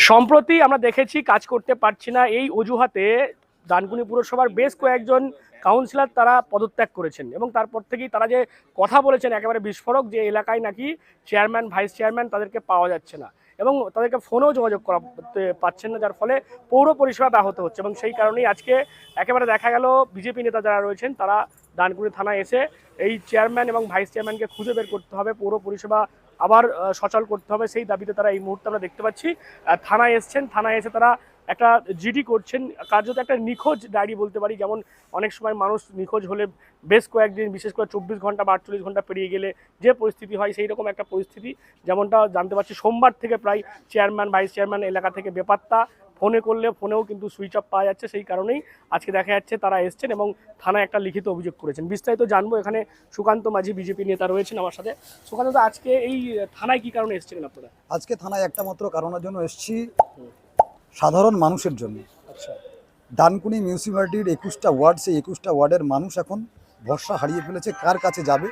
সম্প্রতি আমরা দেখেছি কাজ করতে পারছি না এই অজুহাতে ডানকুনি পুরসভার বেশ কয়েকজন কাউন্সিলর তারা পদত্যাগ করেছেন এবং তারপর থেকেই তারা যে কথা বলেছেন একেবারে বিস্ফোরক, যে এলাকায় নাকি চেয়ারম্যান ভাইস চেয়ারম্যান তাদেরকে পাওয়া যাচ্ছে না এবং তাদেরকে ফোনেও যোগাযোগ করতে পারছেন না, যার ফলে পৌর পরিষেবা ব্যাহত হচ্ছে। এবং সেই কারণেই আজকে একেবারে দেখা গেল বিজেপি নেতা যারা রয়েছেন তারা ডানকুনি থানায় এসে এই চেয়ারম্যান এবং ভাইস চেয়ারম্যানকে খুঁজে বের করতে হবে, পৌর পরিষেবা আবার সচল করতে হবে, সেই দাবিতে তারা এই মুহূর্তে আমরা দেখতে পাচ্ছি থানায় এসছেন। থানায় এসে তারা একটা জিডি করছেন, কার্যত একটা নিখোঁজ ডায়েরি বলতে পারি। যেমন অনেক সময় মানুষ নিখোঁজ হলে বেশ কয়েকদিন, বিশেষ করে 24 ঘন্টা বা 48 ঘন্টা পেরিয়ে গেলে যে পরিস্থিতি হয়, সেই রকম একটা পরিস্থিতি যেমনটা জানতে পারছি। সোমবার থেকে প্রায় চেয়ারম্যান ভাইস চেয়ারম্যান এলাকা থেকে বেপাত্তা, ফোনে করলে ফোনেও কিন্তু সুইচ অফ পাওয়া যাচ্ছে। সেই কারণেই আজকে দেখা যাচ্ছে তারা এসছেন এবং থানায় একটা লিখিত অভিযোগ করেছেন। বিস্তারিত জানবো, এখানে সুকান্ত মাঝি বিজেপি নেতা রয়েছেন আমার সাথে। সুকান্ত দা, আজকে এই থানায় কি কারণে এসেছিলেন আপনারা? আজকে থানায় একটা মাত্র কারণের জন্য এসেছি, সাধারণ মানুষের জন্য। আচ্ছা। ডানকুনি মিউনিসিপ্যালিটির 21টা ওয়ার্ড, সেই 21টা ওয়ার্ডের মানুষ এখন ভরসা হারিয়ে ফেলেছে কার কাছে যাবে,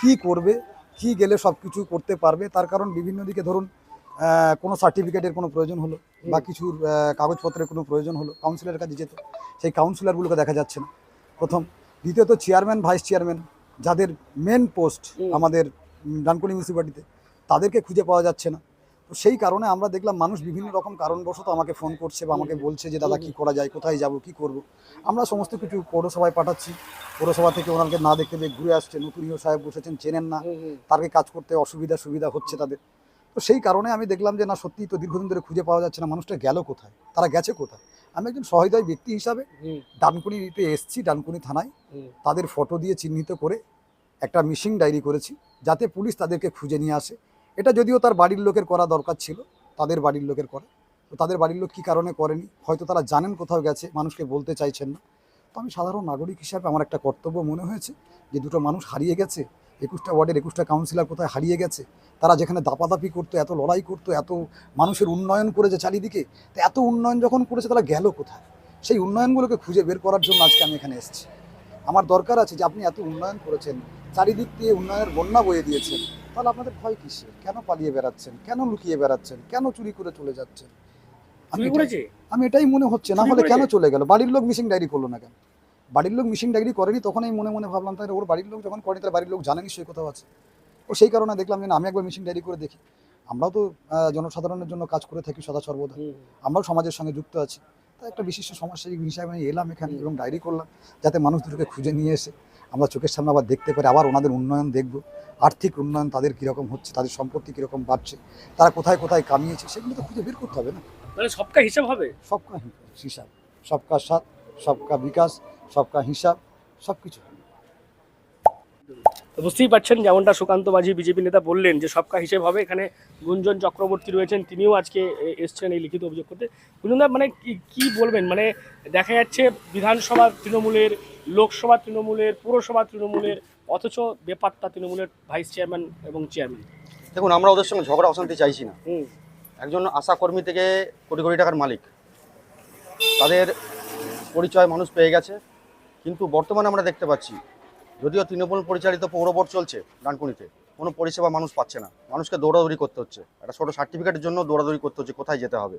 কি করবে, কি গেলে সব কিছু করতে পারবে। তার কারণ বিভিন্ন দিকে ধরুন কোনো সার্টিফিকেটের কোনো প্রয়োজন হলো বা কিছুর কাগজপত্রের কোনো প্রয়োজন হলো, কাউন্সিলরের কাছে যেত, সেই কাউন্সিলরগুলোকে দেখা যাচ্ছে না প্রথম। দ্বিতীয়ত চেয়ারম্যান ভাইস চেয়ারম্যান যাদের মেন পোস্ট আমাদের ডানকুনি মিউনিসিপ্যালিটিতে, তাদেরকে খুঁজে পাওয়া যাচ্ছে না। তো সেই কারণে আমরা দেখলাম মানুষ বিভিন্ন রকম কারণবশত আমাকে ফোন করছে বা আমাকে বলছে যে দাদা কী করা যায়, কোথায় যাব, কি করব। আমরা সমস্ত কিছু পৌরসভায় পাঠাচ্ছি, পৌরসভা থেকে ওনাকে না দেখতে পেয়ে ঘুরে আসছে, নতুন সাহেব বসেছেন, চেনেন না, তাকে কাজ করতে সুবিধা হচ্ছে তাদের। তো সেই কারণে আমি দেখলাম যে না, সত্যিই তো দীর্ঘদিন ধরে খুঁজে পাওয়া যাচ্ছে না, মানুষটা গেল কোথায়, তারা গেছে কোথায়। আমি একজন সহৃদয় ব্যক্তি হিসাবে ডানকুনিতে এসছি, ডানকুনি থানায় তাদের ফটো দিয়ে চিহ্নিত করে একটা মিসিং ডায়েরি করেছি, যাতে পুলিশ তাদেরকে খুঁজে নিয়ে আসে। এটা যদিও তার বাড়ির লোকের করা দরকার ছিল, তাদের বাড়ির লোকের করে, তো তাদের বাড়ির লোক কী কারণে করেনি, হয়তো তারা জানেন কোথাও গেছে, মানুষকে বলতে চাইছেন না। তো আমি সাধারণ নাগরিক হিসাবে আমার একটা কর্তব্য মনে হয়েছে যে দুটো মানুষ হারিয়ে গেছে, 21টা ওয়ার্ডের 21টা কাউন্সিলর কোথায় হারিয়ে গেছে। তারা যেখানে দাপাদাপি করতো, এত লড়াই করতো, এত মানুষের উন্নয়ন করেছে চারিদিকে, তো এত উন্নয়ন যখন করেছে তারা গেল কোথায়, সেই উন্নয়নগুলোকে খুঁজে বের করার জন্য আজকে আমি এখানে এসেছি। আমার দরকার আছে যে আপনি এত উন্নয়ন করেছেন, চারিদিক দিয়ে উন্নয়নের বন্যা বয়ে দিয়েছেন, তাহলে আপনাদের ভয় কিসের? কেন পালিয়ে বেড়াচ্ছেন, কেন লুকিয়ে বেড়াচ্ছেন, কেন চুরি করে চলে যাচ্ছেন? আমি এটাই মনে হচ্ছে, না হলে কেন চলে গেল? বাড়ির লোক মিসিং ডায়েরি করলো না কেন? বাড়ির লোক মিসিং ডায়েরি করেনি, তখন আমি মনে মনে ভাবলাম তাহলে ওর বাড়ির লোক যখন করেনি, তাহলে বাড়ির লোক জানে নিশ্চয়ই কোথাও আছে। ও সেই কারণে দেখলাম যে না, আমি একবার মিসিং ডায়েরি করে দেখি। আমরাও তো জনসাধারণের জন্য কাজ করে থাকি সদা সর্বদা, আমরাও সমাজের সঙ্গে যুক্ত আছি। তাই একটা বিশিষ্ট সমাজসেবী হিসাবে আমি এলাম এখানে এবং ডায়েরি করলাম, যাতে মানুষ দুটোকে খুঁজে নিয়ে এসে আমরা চোখের সামনে আবার দেখতে পারি, আবার ওনাদের উন্নয়ন দেখব, আর্থিক উন্নয়ন তাদের কীরকম হচ্ছে, তাদের সম্পত্তি কীরকম বাড়ছে, তারা কোথায় কোথায় কামিয়েছে, সেগুলো তো খুঁজে বের করতে হবে না? মানে সবকা হিসাব হবে, সবকা হিসাব, সবকা সাথ, সবকা বিকাশ, সবকা হিসাব, সব কিছু। বুঝতেই পারছেন যেমনটা সুকান্ত মাঝি বিজেপি নেতা বললেন যে সবকা হিসেব হবে। এখানে গুঞ্জন চক্রবর্তী রয়েছেন, তিনিও আজকে এসছেন এই লিখিত অভিযোগ করতে। গুঞ্জন দা, মানে কি বলবেন? মানে দেখা যাচ্ছে বিধানসভা তৃণমূলের, লোকসভা তৃণমূলের, পুরসভা তৃণমূলের, অথচ বেপাত্তা তৃণমূলের ভাইস চেয়ারম্যান এবং চেয়ারম্যান। দেখুন, আমরা ওদের সঙ্গে ঝগড়া অশান্তি চাইছি না। একজন আশাকর্মী থেকে কোটি কোটি টাকার মালিক, তাদের পরিচয় মানুষ পেয়ে গেছে। কিন্তু বর্তমানে আমরা দেখতে পাচ্ছি, যদিও তৃণমূল পরিচালিত পৌর বোর্ড চলছে ডানকুনিতে, কোনো পরিষেবা মানুষ পাচ্ছে না, মানুষকে দৌড়াদৌড়ি করতে হচ্ছে, একটা ছোটো সার্টিফিকেটের জন্য দৌড়াদৌড়ি করতে হচ্ছে কোথায় যেতে হবে।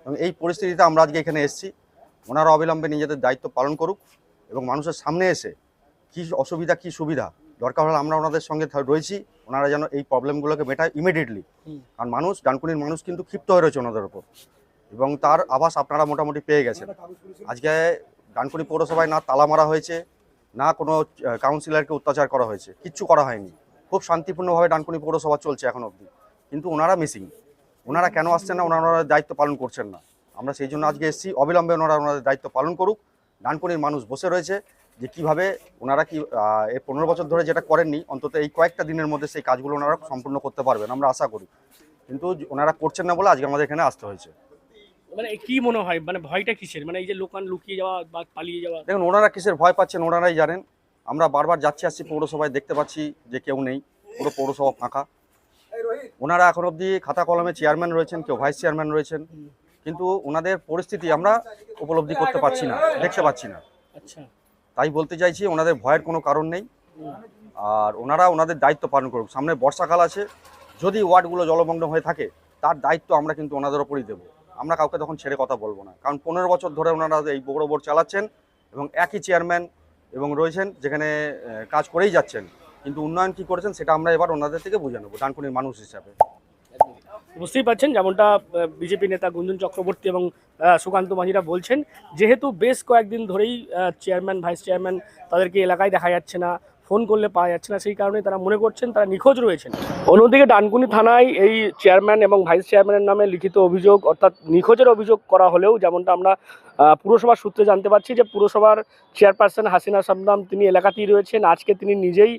এবং এই পরিস্থিতিতে আমরা আজকে এখানে এসেছি, ওনারা অবিলম্বে নিজেদের দায়িত্ব পালন করুক এবং মানুষের সামনে এসে কী অসুবিধা কী সুবিধা দরকার হলে আমরা ওনাদের সঙ্গে রয়েছি, ওনারা যেন এই প্রবলেমগুলোকে মেটায় ইমিডিয়েটলি। কারণ মানুষ, ডানকুনির মানুষ কিন্তু ক্ষিপ্ত হয়ে রয়েছে ওনাদের ওপর, এবং তার আভাস আপনারা মোটামুটি পেয়ে গেছেন। আজকে ডানকুনি পৌরসভায় না তালা মারা হয়েছে, না কোনো কাউন্সিলরকে অত্যাচার করা হয়েছে, কিচ্ছু করা হয়নি। খুব শান্তিপূর্ণভাবে ডানকুনি পৌরসভা চলছে এখন অবধি। কিন্তু ওনারা মিসিং, ওনারা কেন আসছেন না, ওনারা দায়িত্ব পালন করছেন না। আমরা সেই জন্য আজকে এসেছি, অবিলম্বে ওনারা ওনাদের দায়িত্ব পালন করুক। ডানকুনির মানুষ বসে রয়েছে যে কীভাবে ওনারা কি এই 15 বছর ধরে যেটা করেননি, অন্তত এই কয়েকটা দিনের মধ্যে সেই কাজগুলো ওনারা সম্পূর্ণ করতে পারবেন, আমরা আশা করি। কিন্তু ওনারা করছেন না বলে আজকে আমাদের এখানে আসতে হয়েছে। মানে কি মনে হয়, মানে ভয়টা কিসের? মানে এই যে লোকান লুকিয়ে যাওয়া বা পালিয়ে যাওয়া? দেখুন, ওনারা কিসের ভয় পাচ্ছেন ওনারাই জানেন। আমরা বারবার যাচ্ছি আসছি পৌরসভায়, দেখতে পাচ্ছি যে কেউ নেই, পুরো পৌরসভা ফাঁকা। ওনারা এখন অবধি খাতা কলমে চেয়ারম্যান রয়েছেন, কেউ ভাইস চেয়ারম্যান রয়েছেন, কিন্তু ওনাদের পরিস্থিতি আমরা উপলব্ধি করতে পারছি না, দেখতে পাচ্ছি না। আচ্ছা, তাই বলতে চাইছি ওনাদের ভয়ের কোনো কারণ নেই, আর ওনারা ওনাদের দায়িত্ব পালন করুক। সামনে বর্ষাকাল আছে, যদি ওয়ার্ডগুলো জলমগ্ন হয়ে থাকে তার দায়িত্ব আমরা কিন্তু ওনাদের ওপরই দেবো। আমরা কাউকে তখন ছেড়ে কথা বলবো না, কারণ 15 বছর ধরে ওনারা এই বড় বোর্ড চালাচ্ছেন এবং একই চেয়ারম্যান এবং রয়েছেন, যেখানে কাজ করেই যাচ্ছেন, কিন্তু উন্নয়ন কী করেছেন সেটা আমরা এবার ওনাদের থেকে বুঝে নেবো ডানকুনির মানুষ হিসাবে। বুঝতেই পারছেন যেমনটা বিজেপি নেতা গুঞ্জন চক্রবর্তী এবং সুকান্ত মাঝিরা বলছেন, যেহেতু বেশ কয়েকদিন ধরেই চেয়ারম্যান ভাইস চেয়ারম্যান তাদেরকে এলাকায় দেখা যাচ্ছে না, ফোন করলে পাওয়া যাচ্ছে না, সেই কারণে তারা মনে করছেন তারা নিখোঁজ রয়েছেন। অন্যদিকে ডানকুনি থানায় এই চেয়ারম্যান এবং ভাইস চেয়ারম্যানের নামে লিখিত অভিযোগ অর্থাৎ নিখোঁজের অভিযোগ করা হলেও যেমনটা আমরা পুরসভার সূত্রে জানতে পারছি যে পুরসভার চেয়ারপারসন হাসিনা সামদাম তিনি এলাকাতেই রয়েছেন। আজকে তিনি নিজেই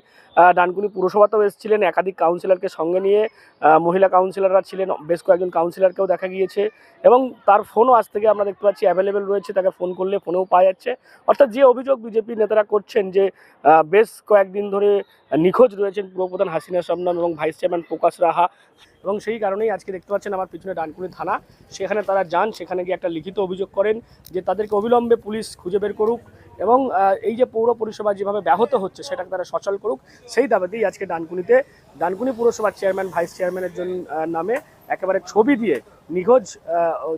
ডানকুনি পুরসভাতেও এসেছিলেন, একাধিক কাউন্সিলরকে সঙ্গে নিয়ে, মহিলা কাউন্সিলররা ছিলেন, বেশ কয়েকজন কাউন্সিলরকেও দেখা গিয়েছে এবং তার ফোনও আজ থেকে আমরা দেখতে পাচ্ছি অ্যাভেলেবেল রয়েছে, তাকে ফোন করলে ফোনেও পাওয়া যাচ্ছে। অর্থাৎ যে অভিযোগ বিজেপি নেতারা করছেন যে বেশ কয়েকদিন ধরে নিখোঁজ রয়েছেন পুরপ্রধান হাসিনা সামদাম এবং ভাইস চেয়ারম্যান প্রকাশ রাহা, এবং সেই কারণেই আজকে দেখতে পাচ্ছেন আমার পিছনে ডানকুনি থানা, সেখানে তারা যান, সেখানে গিয়ে একটা লিখিত অভিযোগ করেন যে তাদেরকে অবিলম্বে পুলিশ খুঁজে বের করুক এবং এই যে পৌর পরিষেবা যেভাবে ব্যাহত হচ্ছে সেটাকে তারা সচল করুক। সেই দাবিতেই আজকে ডানকুনি পুরসভার চেয়ারম্যান ভাইস চেয়ারম্যানের জন্য নামে একেবারে ছবি দিয়ে নিখোঁজ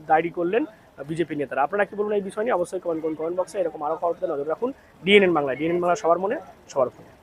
ডায়েরি করলেন বিজেপি নেতারা। আপনারা কি বলুন এই বিষয় নিয়ে? অবশ্যই কমেন্ট করুন কমেন্ট বক্সে। এরকম আরও খবর নজর রাখুন ডিএনএন বাংলায়। ডিএনএন বাংলা সবার মনে সবার ফোনে।